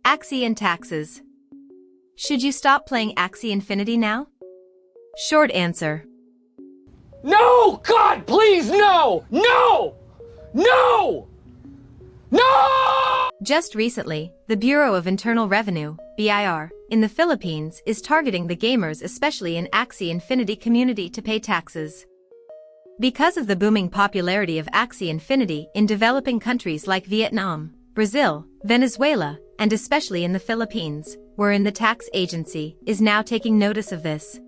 Axie and taxes. Should you stop playing Axie Infinity now? Short answer. No! God, please, no! No! No! No! Just recently, the Bureau of Internal Revenue, BIR, in the Philippines is targeting the gamers, especially in Axie Infinity community, to pay taxes. Because of the booming popularity of Axie Infinity in developing countries like Vietnam, Brazil, Venezuela, and especially in the Philippines, wherein the tax agency is now taking notice of this.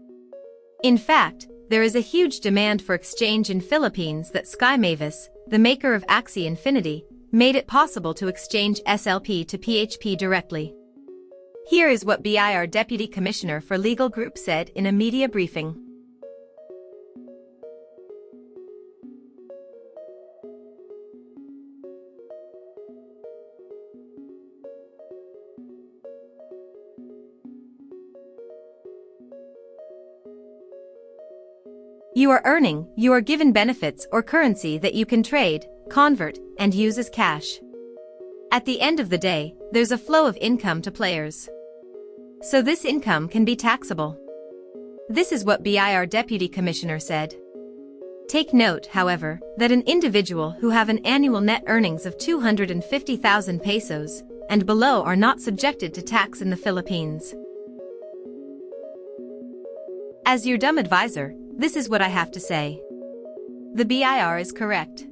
In fact, there is a huge demand for exchange in Philippines that Sky Mavis, the maker of Axie Infinity, made it possible to exchange SLP to PHP directly. Here is what BIR Deputy Commissioner for Legal Group said in a media briefing. You are given benefits or currency that you can trade, convert, and use as cash. At the end of the day, there's a flow of income to players. So this income can be taxable. This is what BIR Deputy Commissioner said. Take note, however, that an individual who have an annual net earnings of 250,000 pesos and below are not subjected to tax in the Philippines. As your dumb advisor, this is what I have to say. The BIR is correct.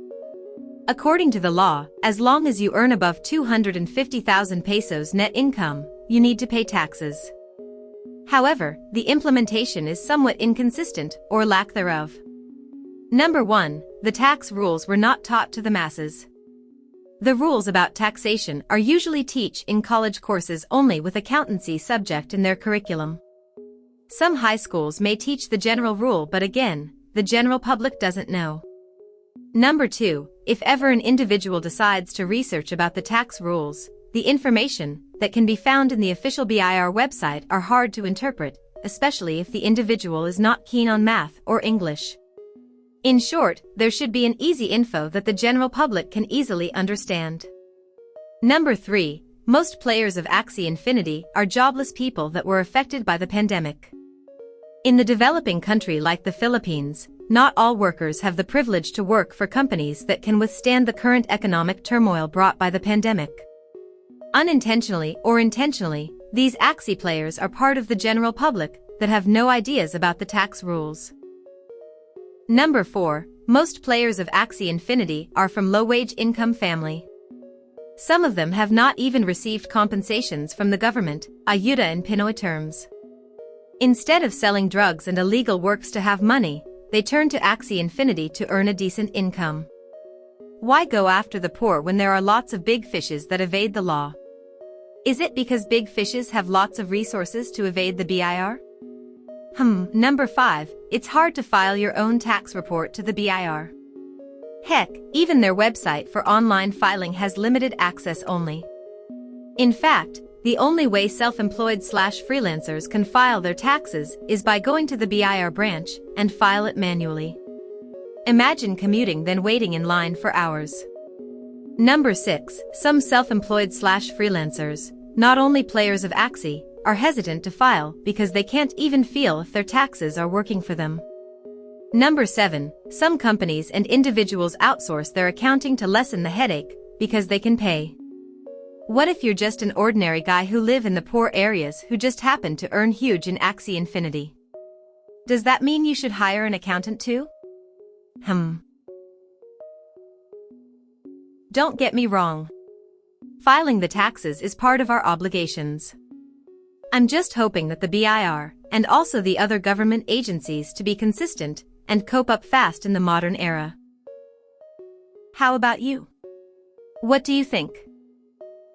According to the law, as long as you earn above 250,000 pesos net income, you need to pay taxes. However, the implementation is somewhat inconsistent or lack thereof. Number 1, the tax rules were not taught to the masses. The rules about taxation are usually taught in college courses only with accountancy subject in their curriculum. Some high schools may teach the general rule, but again, the general public doesn't know. Number 2, if ever an individual decides to research about the tax rules, the information that can be found in the official BIR website are hard to interpret, especially if the individual is not keen on math or English. In short, there should be an easy info that the general public can easily understand. Number 3, most players of Axie Infinity are jobless people that were affected by the pandemic. In the developing country like the Philippines, not all workers have the privilege to work for companies that can withstand the current economic turmoil brought by the pandemic. Unintentionally or intentionally, these Axie players are part of the general public that have no ideas about the tax rules. Number 4, most players of Axie Infinity are from low-wage income family. Some of them have not even received compensations from the government, ayuda in Pinoy terms. Instead of selling drugs and illegal works to have money, they turn to Axie Infinity to earn a decent income. Why go after the poor when there are lots of big fishes that evade the law? Is it because big fishes have lots of resources to evade the BIR? Number 5, it's hard to file your own tax report to the BIR. Heck, even their website for online filing has limited access only. In fact, the only way self-employed/freelancers can file their taxes is by going to the BIR branch and file it manually. Imagine commuting then waiting in line for hours. Number 6, some self-employed/freelancers, not only players of Axie, are hesitant to file because they can't even feel if their taxes are working for them. Number 7, some companies and individuals outsource their accounting to lessen the headache because they can pay. What if you're just an ordinary guy who live in the poor areas who just happen to earn huge in Axie Infinity? Does that mean you should hire an accountant too? Don't get me wrong. Filing the taxes is part of our obligations. I'm just hoping that the BIR and also the other government agencies to be consistent and cope up fast in the modern era. How about you? What do you think?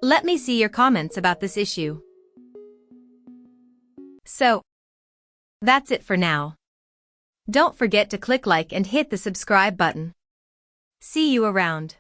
Let me see your comments about this issue. So, that's it for now. Don't forget to click like and hit the subscribe button. See you around.